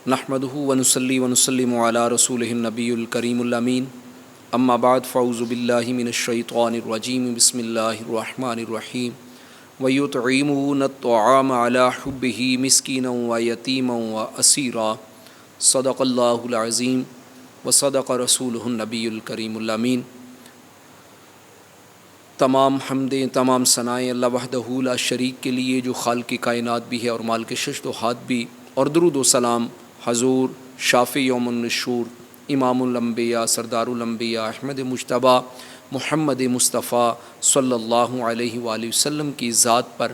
نحمدہ ونصلی ونسلم علی رسولہ النبی الکریم الامین اما بعد فاعوذ باللہ من الشیطان الرجیم بسم اللہ الرحمن الرحیم ویطعمون الطعام علی حبہ مسکینا ویتیما واسیرا صدق اللہ العظیم وصدق رسولہ النبی الکریم الامین۔ تمام حمدیں، تمام ثنائیں اللہ وحدہ لا شریک کے لیے جو خالق کائنات بھی ہے اور مالک ششد و ہاتھ بھی، اور درود و سلام حضور شافع یوم النشور امام الانبیاء سردار الانبیاء احمد مجتبیٰ محمد مصطفیٰ صلی اللہ علیہ وآلہ وسلم کی ذات پر۔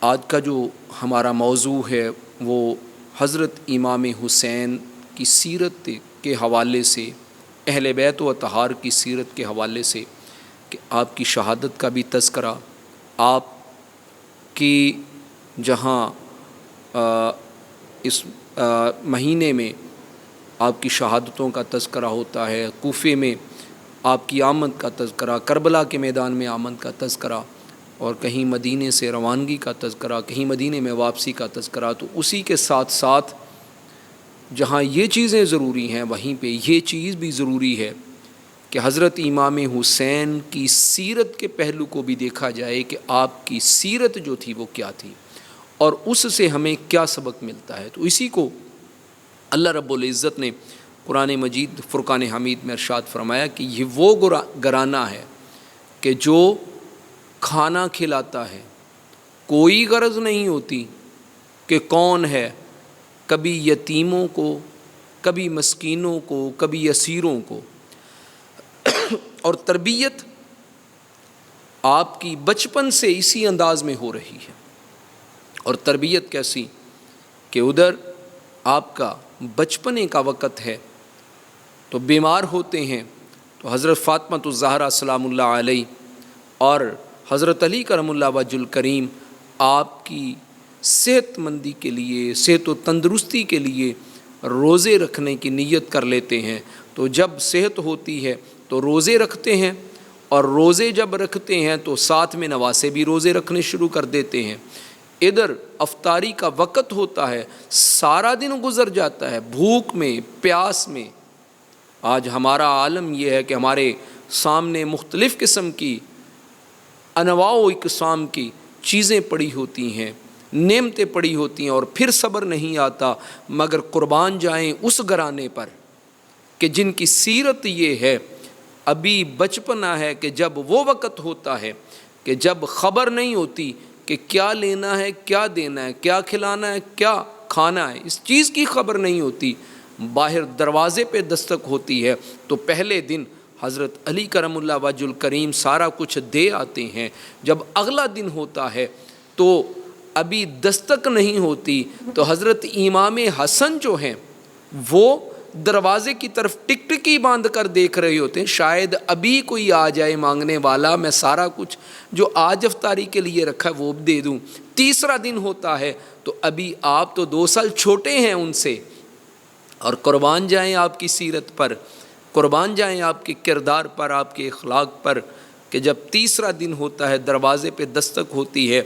آج کا جو ہمارا موضوع ہے وہ حضرت امام حسین کی سیرت کے حوالے سے، اہل بیت و اطہار کی سیرت کے حوالے سے، کہ آپ کی شہادت کا بھی تذکرہ، آپ کی جہاں اس مہینے میں آپ کی شہادتوں کا تذکرہ ہوتا ہے، کوفے میں آپ کی آمد کا تذکرہ، کربلا کے میدان میں آمد کا تذکرہ، اور کہیں مدینے سے روانگی کا تذکرہ، کہیں مدینے میں واپسی کا تذکرہ، تو اسی کے ساتھ ساتھ جہاں یہ چیزیں ضروری ہیں وہیں پہ یہ چیز بھی ضروری ہے کہ حضرت امام حسین کی سیرت کے پہلو کو بھی دیکھا جائے کہ آپ کی سیرت جو تھی وہ کیا تھی اور اس سے ہمیں کیا سبق ملتا ہے۔ تو اسی کو اللہ رب العزت نے قرآن مجید فرقان حمید میں ارشاد فرمایا کہ یہ وہ گھرانہ ہے کہ جو کھانا کھلاتا ہے، کوئی غرض نہیں ہوتی کہ کون ہے، کبھی یتیموں کو، کبھی مسکینوں کو، کبھی اسیروں کو، اور تربیت آپ کی بچپن سے اسی انداز میں ہو رہی ہے۔ اور تربیت کیسی کہ ادھر آپ کا بچپنے کا وقت ہے تو بیمار ہوتے ہیں تو حضرت فاطمۃ الزہرا سلام اللہ علیہ اور حضرت علی کرم اللہ وجہ الکریم آپ کی صحت مندی کے لیے، صحت و تندرستی کے لیے روزے رکھنے کی نیت کر لیتے ہیں۔ تو جب صحت ہوتی ہے تو روزے رکھتے ہیں، اور روزے جب رکھتے ہیں تو ساتھ میں نواسے بھی روزے رکھنے شروع کر دیتے ہیں۔ ادھر افطاری کا وقت ہوتا ہے، سارا دن گزر جاتا ہے بھوک میں، پیاس میں۔ آج ہمارا عالم یہ ہے کہ ہمارے سامنے مختلف قسم کی انواع و اقسام کی چیزیں پڑی ہوتی ہیں، نعمتیں پڑی ہوتی ہیں، اور پھر صبر نہیں آتا مگر قربان جائیں اس گھرانے پر کہ جن کی سیرت یہ ہے، ابھی بچپنا ہے کہ جب وہ وقت ہوتا ہے کہ جب خبر نہیں ہوتی کہ کیا لینا ہے، کیا دینا ہے، کیا کھلانا ہے، کیا کھانا ہے، اس چیز کی خبر نہیں ہوتی، باہر دروازے پہ دستک ہوتی ہے تو پہلے دن حضرت علی کرم اللہ وجہ الکریم سارا کچھ دے آتے ہیں۔ جب اگلا دن ہوتا ہے تو ابھی دستک نہیں ہوتی تو حضرت امام حسن جو ہیں وہ دروازے کی طرف ٹک ٹکی باندھ کر دیکھ رہے ہوتے ہیں، شاید ابھی کوئی آ جائے مانگنے والا، میں سارا کچھ جو آج افطاری کے لیے رکھا ہے وہ دے دوں۔ تیسرا دن ہوتا ہے تو ابھی آپ تو 2 سال چھوٹے ہیں ان سے، اور قربان جائیں آپ کی سیرت پر، قربان جائیں آپ کے کردار پر، آپ کے اخلاق پر، کہ جب تیسرا دن ہوتا ہے دروازے پہ دستک ہوتی ہے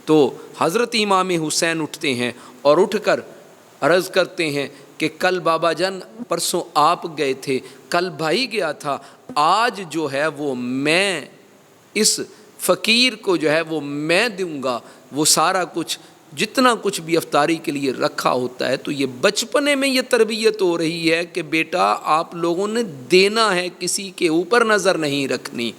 تو حضرت امام حسین اٹھتے ہیں اور اٹھ کر عرض کرتے ہیں کہ کل بابا جان پرسوں آپ گئے تھے، کل بھائی گیا تھا، آج جو ہے وہ میں اس فقیر کو جو ہے وہ میں دوں گا، وہ سارا کچھ جتنا کچھ بھی افطاری کے لیے رکھا ہوتا ہے۔ تو یہ بچپنے میں یہ تربیت ہو رہی ہے کہ بیٹا آپ لوگوں نے دینا ہے، کسی کے اوپر نظر نہیں رکھنی۔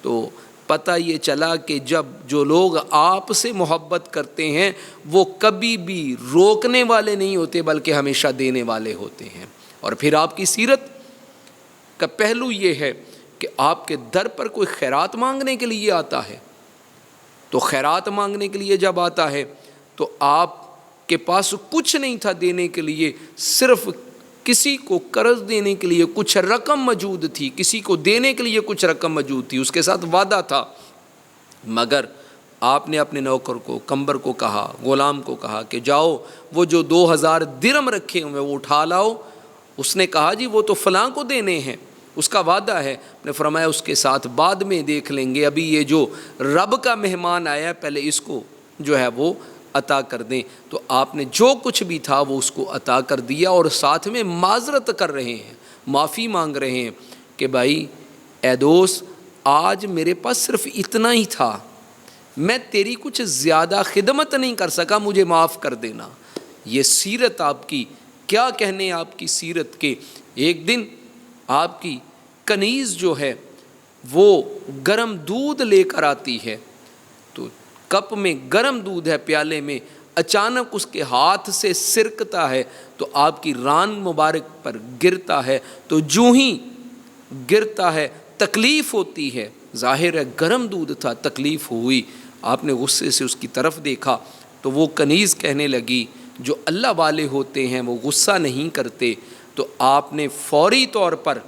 تو پتہ یہ چلا کہ جب جو لوگ آپ سے محبت کرتے ہیں وہ کبھی بھی روکنے والے نہیں ہوتے بلکہ ہمیشہ دینے والے ہوتے ہیں۔ اور پھر آپ کی سیرت کا پہلو یہ ہے کہ آپ کے در پر کوئی خیرات مانگنے کے لیے آتا ہے تو خیرات مانگنے کے لیے جب آتا ہے تو آپ کے پاس کچھ نہیں تھا دینے کے لیے، صرف کسی کو قرض دینے کے لیے کچھ رقم موجود تھی، کسی کو دینے کے لیے کچھ رقم موجود تھی، اس کے ساتھ وعدہ تھا، مگر آپ نے اپنے نوکر کو، کمبر کو کہا، غلام کو کہا کہ جاؤ وہ جو 2000 درم رکھے ہوئے وہ اٹھا لاؤ۔ اس نے کہا جی وہ تو فلاں کو دینے ہیں، اس کا وعدہ ہے۔ نے فرمایا اس کے ساتھ بعد میں دیکھ لیں گے، ابھی یہ جو رب کا مہمان آیا ہے پہلے اس کو جو ہے وہ عطا کر دیں۔ تو آپ نے جو کچھ بھی تھا وہ اس کو عطا کر دیا، اور ساتھ میں معذرت کر رہے ہیں، معافی مانگ رہے ہیں کہ بھائی اے دوست، آج میرے پاس صرف اتنا ہی تھا، میں تیری کچھ زیادہ خدمت نہیں کر سکا، مجھے معاف کر دینا۔ یہ سیرت آپ کی، کیا کہنے آپ کی سیرت کے۔ ایک دن آپ کی کنیز جو ہے وہ گرم دودھ لے کر آتی ہے، تو کپ میں گرم دودھ ہے پیالے میں، اچانک اس کے ہاتھ سے سرکتا ہے تو آپ کی ران مبارک پر گرتا ہے، تو جو ہی گرتا ہے تکلیف ہوتی ہے، ظاہر ہے گرم دودھ تھا، تکلیف ہوئی۔ آپ نے غصے سے اس کی طرف دیکھا تو وہ کنیز کہنے لگی، جو اللہ والے ہوتے ہیں وہ غصہ نہیں کرتے، تو آپ نے فوری طور پر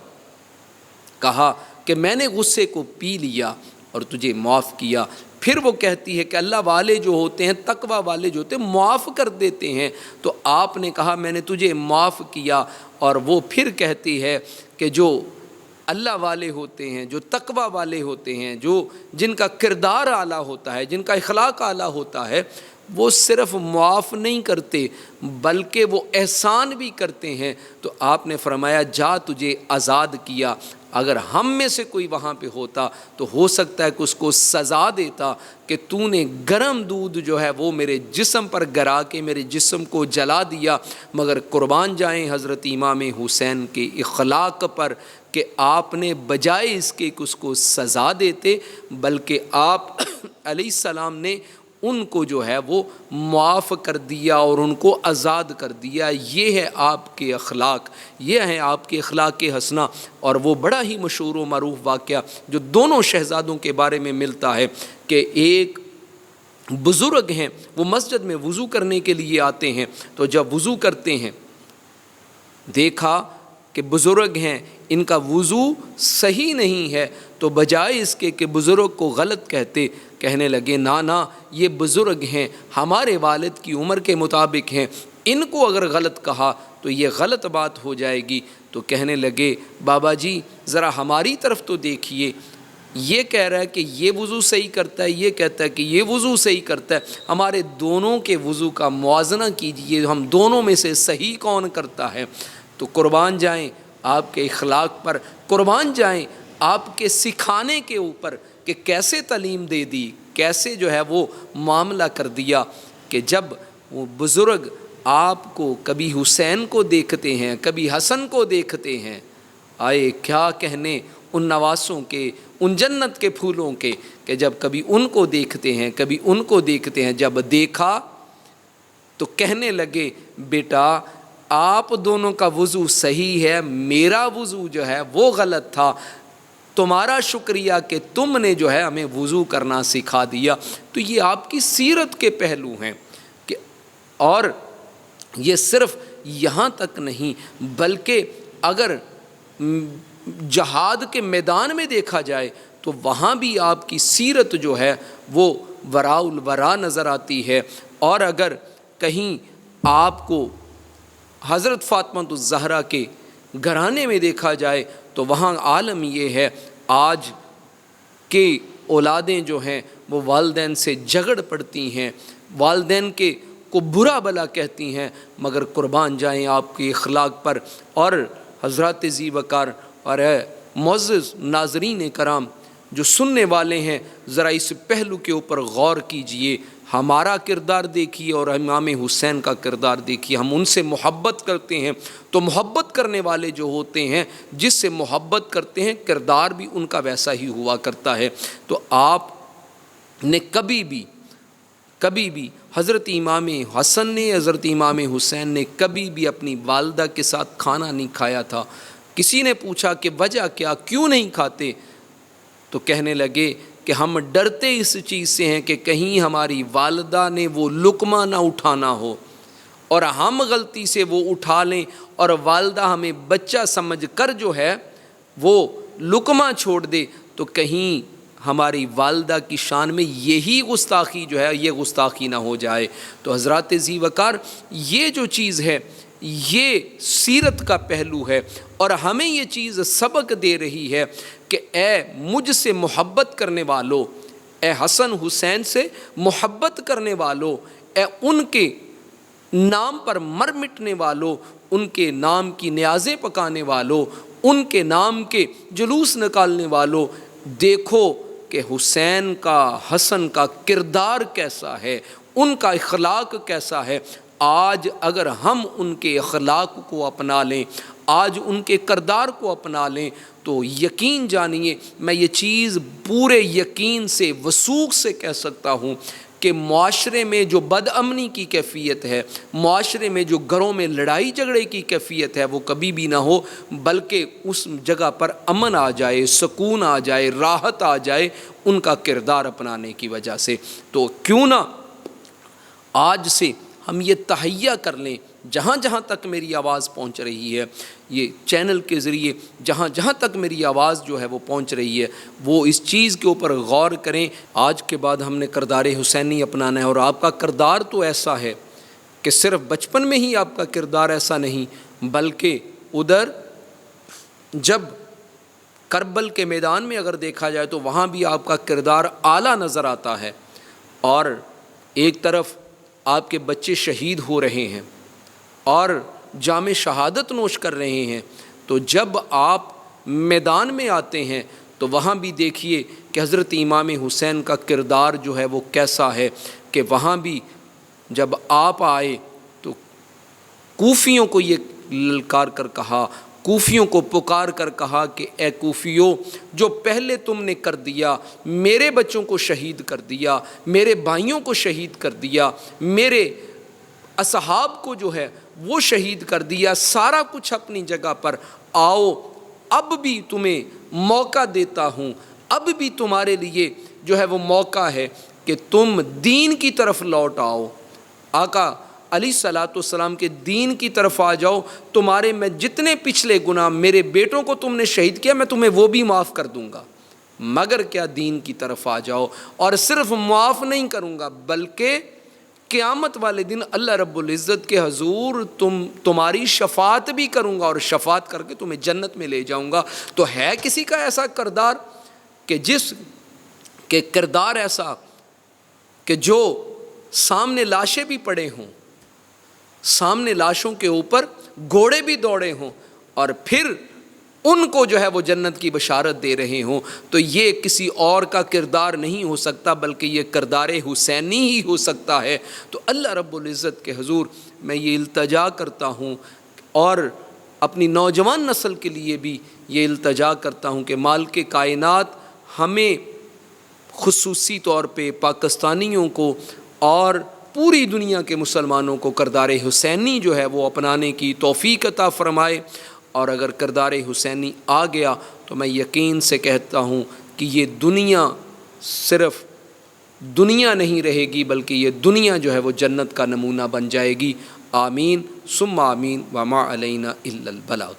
کہا کہ میں نے غصے کو پی لیا اور تجھے معاف کیا۔ پھر وہ کہتی ہے کہ اللہ والے جو ہوتے ہیں، تقوی والے جو ہوتے ہیں، معاف کر دیتے ہیں، تو آپ نے کہا میں نے تجھے معاف کیا۔ اور وہ پھر کہتی ہے کہ جو اللہ والے ہوتے ہیں، جو تقوی والے ہوتے ہیں، جن کا کردار اعلیٰ ہوتا ہے، جن کا اخلاق اعلیٰ ہوتا ہے، وہ صرف معاف نہیں کرتے بلکہ وہ احسان بھی کرتے ہیں۔ تو آپ نے فرمایا جا تجھے آزاد کیا۔ اگر ہم میں سے کوئی وہاں پہ ہوتا تو ہو سکتا ہے کہ اس کو سزا دیتا کہ تو نے گرم دودھ جو ہے وہ میرے جسم پر گرا کے میرے جسم کو جلا دیا، مگر قربان جائیں حضرت امام حسین کے اخلاق پر کہ آپ نے بجائے اس کے کہ اس کو سزا دیتے، بلکہ آپ علیہ السلام نے ان کو جو ہے وہ معاف کر دیا اور ان کو آزاد کر دیا۔ یہ ہے آپ کے اخلاق، یہ ہے آپ کے اخلاق حسنہ۔ اور وہ بڑا ہی مشہور و معروف واقعہ جو دونوں شہزادوں کے بارے میں ملتا ہے کہ ایک بزرگ ہیں، وہ مسجد میں وضو کرنے کے لیے آتے ہیں، تو جب وضو کرتے ہیں دیکھا کہ بزرگ ہیں، ان کا وضو صحیح نہیں ہے، تو بجائے اس کے کہ بزرگ کو غلط کہنے لگے نا یہ بزرگ ہیں، ہمارے والد کی عمر کے مطابق ہیں، ان کو اگر غلط کہا تو یہ غلط بات ہو جائے گی۔ تو کہنے لگے بابا جی ذرا ہماری طرف تو دیکھیے، یہ کہہ رہا ہے کہ یہ وضو صحیح کرتا ہے، یہ کہتا ہے کہ یہ وضو صحیح کرتا ہے، ہمارے دونوں کے وضو کا موازنہ کیجئے، ہم دونوں میں سے صحیح کون کرتا ہے۔ تو قربان جائیں آپ کے اخلاق پر، قربان جائیں آپ کے سکھانے کے اوپر کہ کیسے تعلیم دے دی، کیسے جو ہے وہ معاملہ کر دیا کہ جب وہ بزرگ آپ کو کبھی حسین کو دیکھتے ہیں، کبھی حسن کو دیکھتے ہیں، آئے کیا کہنے ان نواسوں کے، ان جنت کے پھولوں کے، کہ جب کبھی ان کو دیکھتے ہیں کبھی ان کو دیکھتے ہیں، جب دیکھا تو کہنے لگے بیٹا آپ دونوں کا وضو صحیح ہے، میرا وضو جو ہے وہ غلط تھا، تمہارا شکریہ کہ تم نے جو ہے ہمیں وضو کرنا سکھا دیا۔ تو یہ آپ کی سیرت کے پہلو ہیں کہ، اور یہ صرف یہاں تک نہیں بلکہ اگر جہاد کے میدان میں دیکھا جائے تو وہاں بھی آپ کی سیرت جو ہے وہ وراء الورا نظر آتی ہے۔ اور اگر کہیں آپ کو حضرت فاطمہ الزہرا کے گھرانے میں دیکھا جائے تو وہاں عالم یہ ہے، آج کے اولادیں جو ہیں وہ والدین سے جھگڑ پڑتی ہیں، والدین کو برا بلا کہتی ہیں، مگر قربان جائیں آپ کے اخلاق پر۔ اور حضرات ذی وقار اور معزز ناظرین کرام جو سننے والے ہیں، ذرا اس پہلو کے اوپر غور کیجئے، ہمارا کردار دیکھیے اور امام حسین کا کردار دیکھیے۔ ہم ان سے محبت کرتے ہیں تو محبت کرنے والے جو ہوتے ہیں، جس سے محبت کرتے ہیں، کردار بھی ان کا ویسا ہی ہوا کرتا ہے۔ تو آپ نے کبھی بھی حضرت امام حسن نے، حضرت امام حسین نے کبھی بھی اپنی والدہ کے ساتھ کھانا نہیں کھایا تھا۔ کسی نے پوچھا کہ وجہ کیا، کیوں نہیں کھاتے؟ تو کہنے لگے کہ ہم ڈرتے اس چیز سے ہیں کہ کہیں ہماری والدہ نے وہ لقمہ نہ اٹھانا ہو اور ہم غلطی سے وہ اٹھا لیں اور والدہ ہمیں بچہ سمجھ کر جو ہے وہ لقمہ چھوڑ دے، تو کہیں ہماری والدہ کی شان میں یہی گستاخی جو ہے یہ گستاخی نہ ہو جائے۔ تو حضرات ذی وقار یہ جو چیز ہے یہ سیرت کا پہلو ہے، اور ہمیں یہ چیز سبق دے رہی ہے کہ اے مجھ سے محبت کرنے والو، اے حسن حسین سے محبت کرنے والو، اے ان کے نام پر مر مٹنے والوں، ان کے نام کی نیازیں پکانے والوں، ان کے نام کے جلوس نکالنے والوں، دیکھو کہ حسین کا، حسن کا کردار کیسا ہے، ان کا اخلاق کیسا ہے۔ آج اگر ہم ان کے اخلاق کو اپنا لیں، آج ان کے کردار کو اپنا لیں، تو یقین جانیے، میں یہ چیز پورے یقین سے، وثوق سے کہہ سکتا ہوں کہ معاشرے میں جو بد امنی کی کیفیت ہے، معاشرے میں جو گھروں میں لڑائی جھگڑے کی کیفیت ہے، وہ کبھی بھی نہ ہو، بلکہ اس جگہ پر امن آ جائے، سکون آ جائے، راحت آ جائے ان کا کردار اپنانے کی وجہ سے۔ تو کیوں نہ آج سے ہم یہ تہیہ کر لیں، جہاں جہاں تک میری آواز پہنچ رہی ہے، یہ چینل کے ذریعے جہاں جہاں تک میری آواز جو ہے وہ پہنچ رہی ہے، وہ اس چیز کے اوپر غور کریں۔ آج کے بعد ہم نے کردار حسینی اپنانا ہے، اور آپ کا کردار تو ایسا ہے کہ صرف بچپن میں ہی آپ کا کردار ایسا نہیں، بلکہ ادھر جب کربل کے میدان میں اگر دیکھا جائے تو وہاں بھی آپ کا کردار اعلیٰ نظر آتا ہے، اور ایک طرف آپ کے بچے شہید ہو رہے ہیں اور جام شہادت نوش کر رہے ہیں، تو جب آپ میدان میں آتے ہیں تو وہاں بھی دیکھیے کہ حضرت امام حسین کا کردار جو ہے وہ کیسا ہے، کہ وہاں بھی جب آپ آئے تو کوفیوں کو یہ للکار کر کہا، کوفیوں کو پکار کر کہا کہ اے کوفیوں، جو پہلے تم نے کر دیا، میرے بچوں کو شہید کر دیا، میرے بھائیوں کو شہید کر دیا، میرے اصحاب کو جو ہے وہ شہید کر دیا، سارا کچھ اپنی جگہ پر، آؤ اب بھی تمہیں موقع دیتا ہوں، اب بھی تمہارے لیے جو ہے وہ موقع ہے کہ تم دین کی طرف لوٹ آؤ، آقا علیہ الصلوۃ والسلام کے دین کی طرف آ جاؤ، تمہارے میں جتنے پچھلے گناہ، میرے بیٹوں کو تم نے شہید کیا، میں تمہیں وہ بھی معاف کر دوں گا، مگر کیا دین کی طرف آ جاؤ، اور صرف معاف نہیں کروں گا بلکہ قیامت والے دن اللہ رب العزت کے حضور تمہاری شفاعت بھی کروں گا، اور شفاعت کر کے تمہیں جنت میں لے جاؤں گا۔ تو ہے کسی کا ایسا کردار کہ جس کے کردار ایسا کہ جو سامنے لاشیں بھی پڑے ہوں، سامنے لاشوں کے اوپر گھوڑے بھی دوڑے ہوں، اور پھر ان کو جو ہے وہ جنت کی بشارت دے رہے ہوں، تو یہ کسی اور کا کردار نہیں ہو سکتا بلکہ یہ کردار حسینی ہی ہو سکتا ہے۔ تو اللہ رب العزت کے حضور میں یہ التجا کرتا ہوں، اور اپنی نوجوان نسل کے لیے بھی یہ التجا کرتا ہوں کہ مالک کائنات ہمیں خصوصی طور پہ پاکستانیوں کو اور پوری دنیا کے مسلمانوں کو کردار حسینی جو ہے وہ اپنانے کی توفیق عطا فرمائے، اور اگر کردار حسینی آ گیا تو میں یقین سے کہتا ہوں کہ یہ دنیا صرف دنیا نہیں رہے گی بلکہ یہ دنیا جو ہے وہ جنت کا نمونہ بن جائے گی۔ آمین ثم آمین، وما علینا الا البلاغ۔